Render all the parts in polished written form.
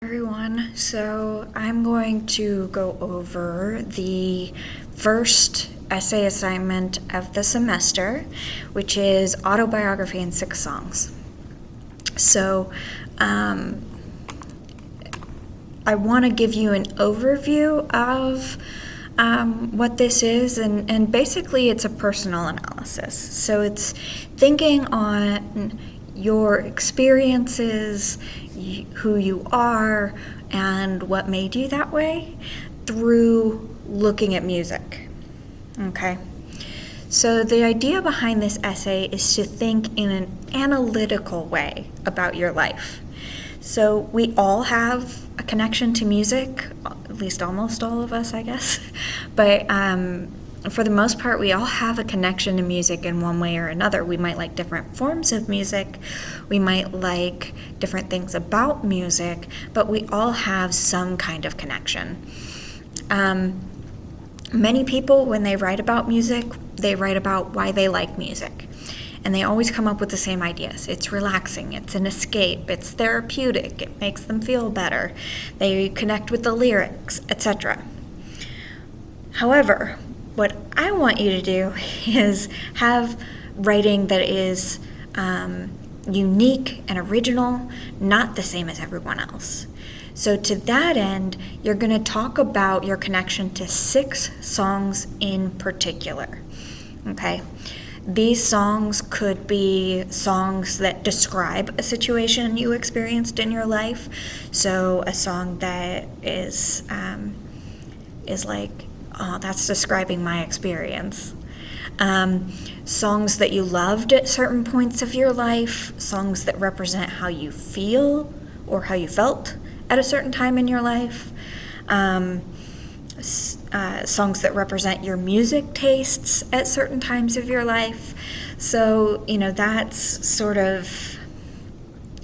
Everyone, so I'm going to go over the first essay assignment of the semester, which is Autobiography in 6 songs. So I want to give you an overview of what this is, and basically it's a personal analysis. So it's thinking on your experiences, who you are, and what made you that way through looking at music. Okay? So the idea behind this essay is to think in an analytical way about your life. So we all have a connection to music, at least almost all of us, I guess. But for the most part, we all have a connection to music in one way or another. We might like different forms of music. We might like different things about music, but we all have some kind of connection. Many people, when they write about music, they write about why they like music. And they always come up with the same ideas. It's relaxing, it's an escape, it's therapeutic, it makes them feel better. They connect with the lyrics, etc. However, what I want you to do is have writing that is unique and original, not the same as everyone else. So to that end, you're going to talk about your connection to 6 songs in particular. Okay? These songs could be songs that describe a situation you experienced in your life. So a song that is like, oh, that's describing my experience. Songs that you loved at certain points of your life, songs that represent how you feel or how you felt at a certain time in your life, songs that represent your music tastes at certain times of your life. So, that's sort of,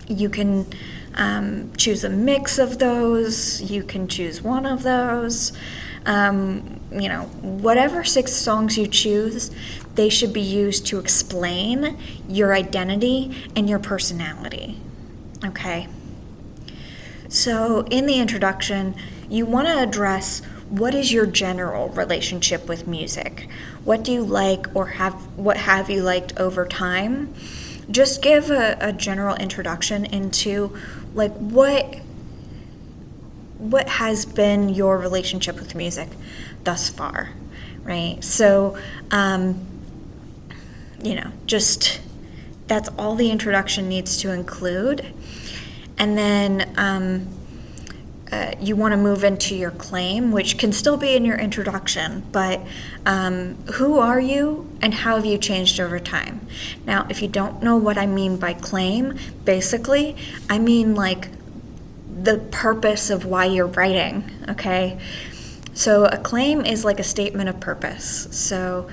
you can choose a mix of those, you can choose one of those. Whatever 6 songs you choose, they should be used to explain your identity and your personality. Okay? So in the introduction, you want to address what is your general relationship with music? What do you like, or what have you liked over time? Just give a general introduction into like what has been your relationship with music thus far, right? So, just that's all the introduction needs to include. And then you want to move into your claim, which can still be in your introduction, but who are you and how have you changed over time? Now, if you don't know what I mean by claim, basically, I mean like the purpose of why you're writing, okay? So a claim is like a statement of purpose. So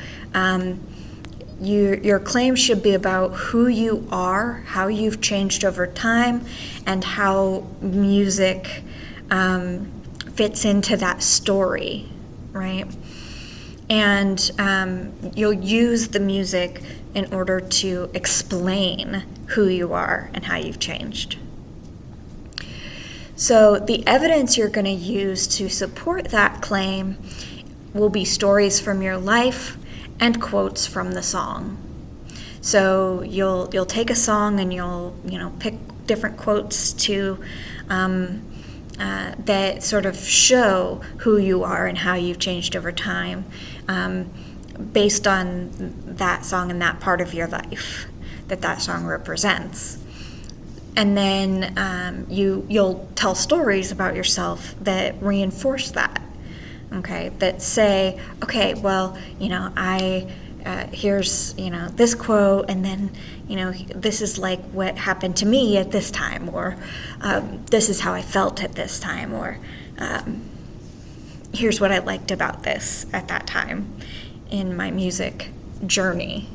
your claim should be about who you are, how you've changed over time, and how music fits into that story, right? And you'll use the music in order to explain who you are and how you've changed. So the evidence you're going to use to support that claim will be stories from your life and quotes from the song. So you'll take a song and you'll pick different quotes to that sort of show who you are and how you've changed over time, based on that song and that part of your life that song represents. And then you'll tell stories about yourself that reinforce that, okay? That say, okay, well, here's, this quote, and then, this is like what happened to me at this time, or this is how I felt at this time, or here's what I liked about this at that time in my music journey.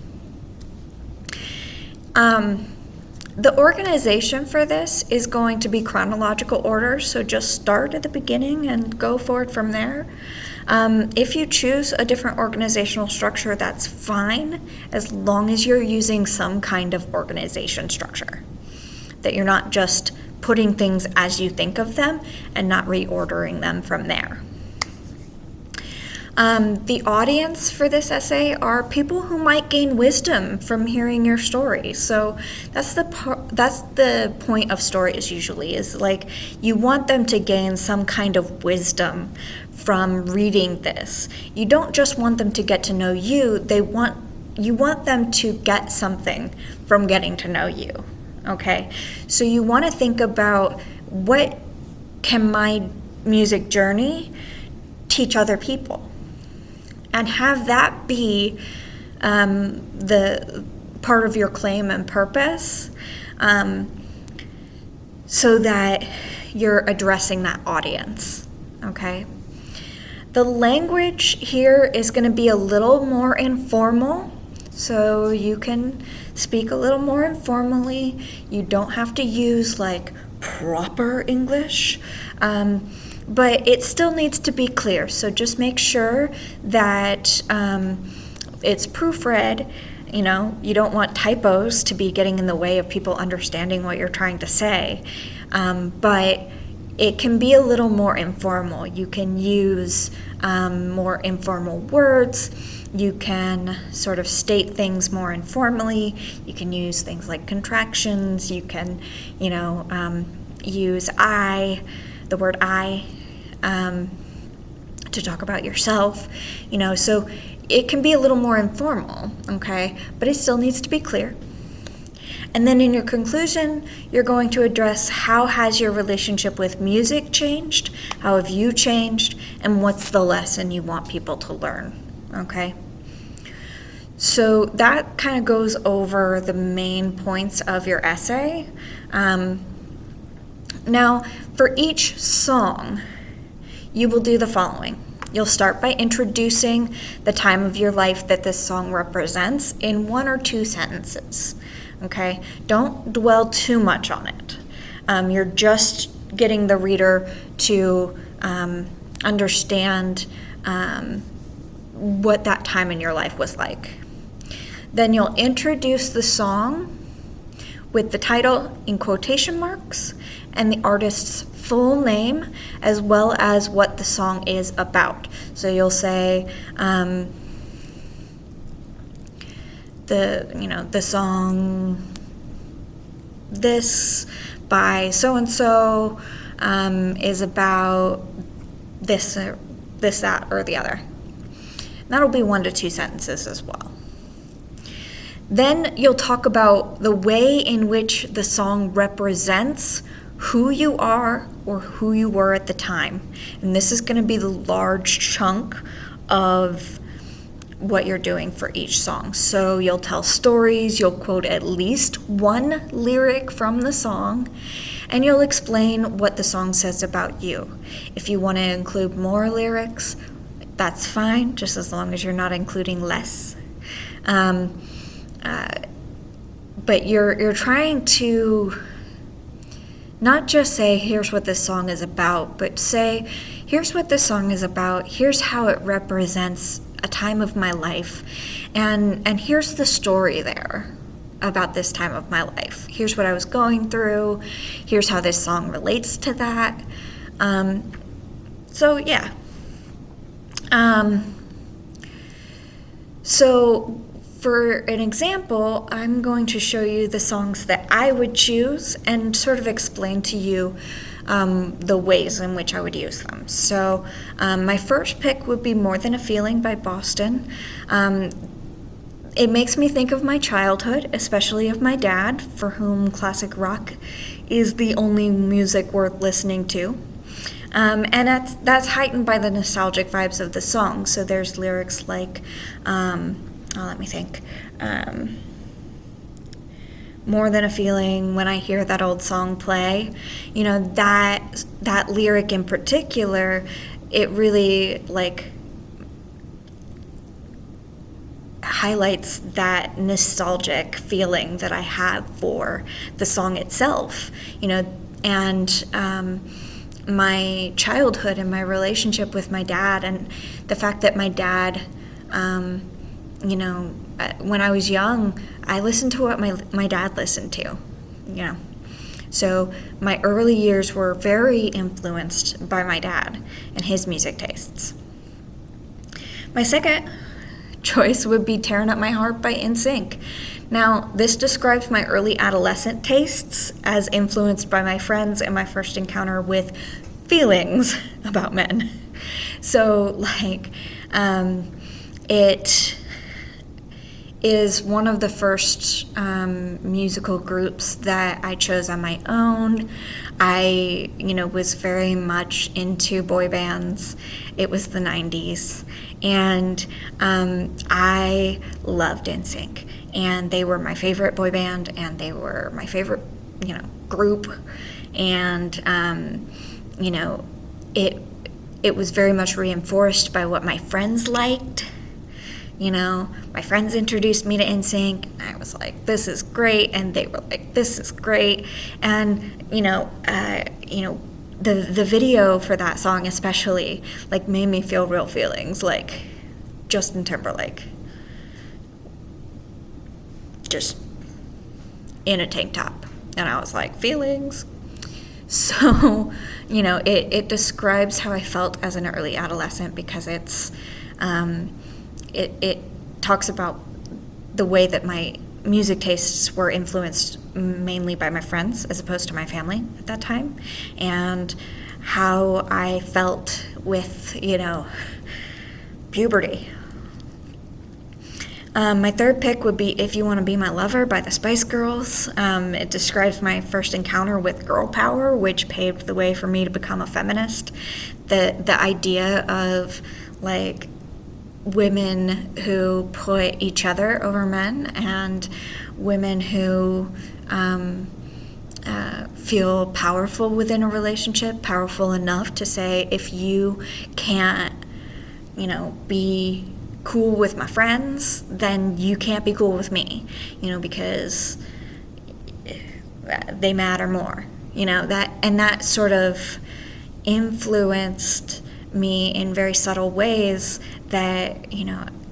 The organization for this is going to be chronological order, so just start at the beginning and go forward from there. If you choose a different organizational structure, that's fine, as long as you're using some kind of organization structure, that you're not just putting things as you think of them and not reordering them from there. The audience for this essay are people who might gain wisdom from hearing your story. So that's the point of stories usually, is like you want them to gain some kind of wisdom from reading this. You don't just want them to get to know you, you want them to get something from getting to know you. Okay? So you want to think about, what can my music journey teach other people? And have that be the part of your claim and purpose, so that you're addressing that audience, okay? The language here is going to be a little more informal, so you can speak a little more informally. You don't have to use like proper English. But it still needs to be clear, so just make sure that it's proofread. You don't want typos to be getting in the way of people understanding what you're trying to say, but it can be a little more informal. You can use more informal words. You can sort of state things more informally. You can use things like contractions. You can, use the word I, to talk about yourself, so it can be a little more informal, okay? But it still needs to be clear. And then in your conclusion, you're going to address, how has your relationship with music changed? How have you changed? And what's the lesson you want people to learn, okay? So that kind of goes over the main points of your essay. Now, for each song, you will do the following. You'll start by introducing the time of your life that this song represents in 1 or 2 sentences, okay? Don't dwell too much on it. You're just getting the reader to understand what that time in your life was like. Then you'll introduce the song with the title in quotation marks and the artist's full name, as well as what the song is about. So you'll say the song this by so and so is about this, that, or the other. That'll be 1 to 2 sentences as well. Then you'll talk about the way in which the song represents who you are or who you were at the time. And this is going to be the large chunk of what you're doing for each song. So you'll tell stories, you'll quote at least 1 lyric from the song, and you'll explain what the song says about you. If you want to include more lyrics, that's fine, just as long as you're not including less. But you're trying to not just say, here's what this song is about, but say, here's what this song is about, here's how it represents a time of my life, and here's the story there about this time of my life. Here's what I was going through, here's how this song relates to that. So for an example, I'm going to show you the songs that I would choose and sort of explain to you the ways in which I would use them. So my first pick would be More Than a Feeling by Boston. It makes me think of my childhood, especially of my dad, for whom classic rock is the only music worth listening to. And that's heightened by the nostalgic vibes of the song. So there's lyrics like, let me think. More than a feeling when I hear that old song play. That lyric in particular, it really highlights that nostalgic feeling that I have for the song itself, and my childhood and my relationship with my dad, and the fact that my dad, when I was young, I listened to what my dad listened to, So my early years were very influenced by my dad and his music tastes. My second choice would be Tearing Up My Heart by NSYNC. Now, this describes my early adolescent tastes as influenced by my friends and my first encounter with feelings about men. So, it is one of the first musical groups that I chose on my own. I, was very much into boy bands. It was the 90s. And I loved NSYNC. And they were my favorite boy band, and they were my favorite, group. And, it was very much reinforced by what my friends liked. My friends introduced me to NSYNC, and I was like, this is great, and they were like, this is great. And, the video for that song especially, made me feel real feelings, like Justin Timberlake. Just in a tank top. And I was like, feelings? So, it describes how I felt as an early adolescent, because it's, it talks about the way that my music tastes were influenced mainly by my friends as opposed to my family at that time, and how I felt with, puberty. My third pick would be If You Want to Be My Lover by the Spice Girls. It describes my first encounter with girl power, which paved the way for me to become a feminist. The idea of, women who put each other over men, and women who feel powerful within a relationship, powerful enough to say, if you can't, be cool with my friends, then you can't be cool with me, because they matter more, that sort of influenced me in very subtle ways that,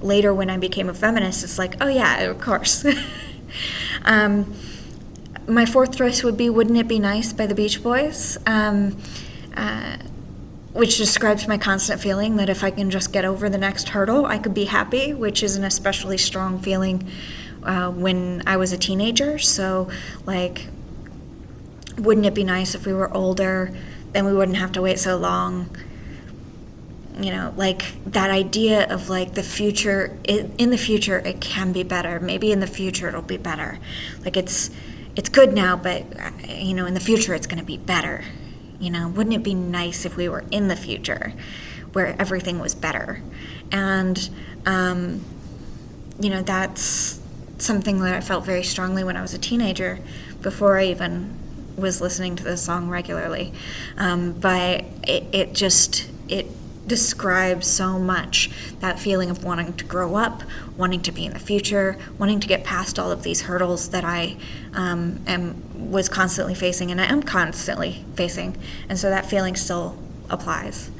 later when I became a feminist, it's like, oh yeah, of course. My fourth choice would be Wouldn't It Be Nice by the Beach Boys, which describes my constant feeling that if I can just get over the next hurdle, I could be happy, which is an especially strong feeling when I was a teenager. So, wouldn't it be nice if we were older, then we wouldn't have to wait so long? That idea of the future, in the future it can be better. Maybe in the future it'll be better. It's good now, but in the future it's going to be better. Wouldn't it be nice if we were in the future where everything was better? And, that's something that I felt very strongly when I was a teenager, before I even was listening to this song regularly. But it describes so much that feeling of wanting to grow up, wanting to be in the future, wanting to get past all of these hurdles that I was constantly facing, and I am constantly facing, and so that feeling still applies.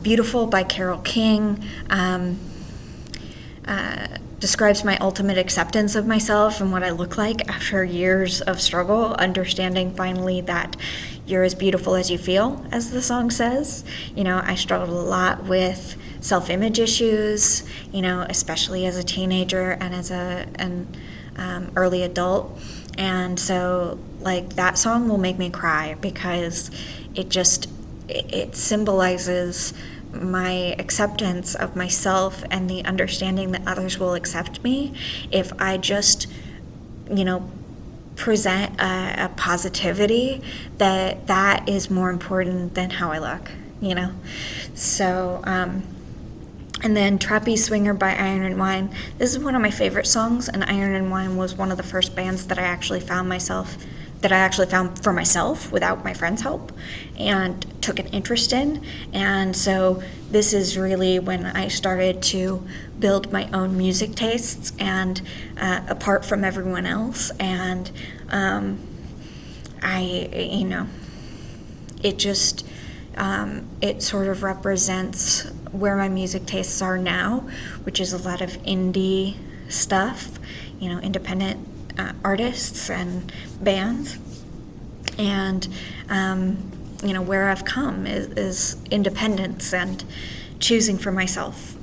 Beautiful by Carole King describes my ultimate acceptance of myself and what I look like after years of struggle, understanding finally that you're as beautiful as you feel, as the song says. I struggled a lot with self-image issues, especially as a teenager and as an early adult. And so, that song will make me cry, because it symbolizes my acceptance of myself and the understanding that others will accept me if I just, present a positivity that is more important than how I look, So, and then Trapeze Swinger by Iron and Wine. This is one of my favorite songs, and Iron and Wine was one of the first bands that I actually found for myself without my friends' help and took an interest in. And so this is really when I started to build my own music tastes and apart from everyone else. And it sort of represents where my music tastes are now, which is a lot of indie stuff, independent artists and bands. And, where I've come is independence and choosing for myself.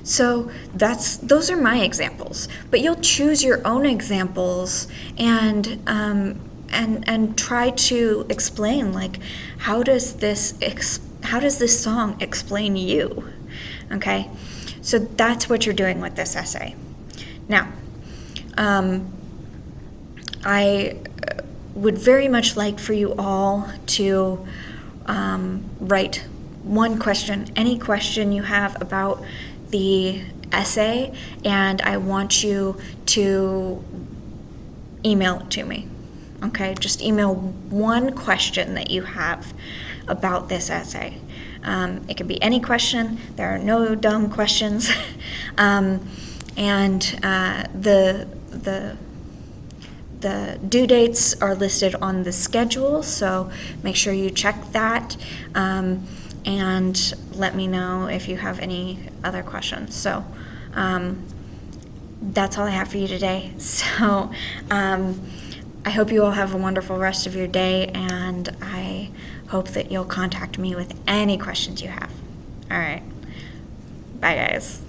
So those are my examples, but you'll choose your own examples and try to explain, like, how does this song explain you? Okay, so that's what you're doing with this essay. Now, I would very much like for you all to write one question, any question you have about the essay, and I want you to email it to me. Okay, just email one question that you have about this essay. It can be any question. There are no dumb questions. The due dates are listed on the schedule, so make sure you check that, and let me know if you have any other questions. So that's all I have for you today. So I hope you all have a wonderful rest of your day, and I hope that you'll contact me with any questions you have. All right. Bye, guys.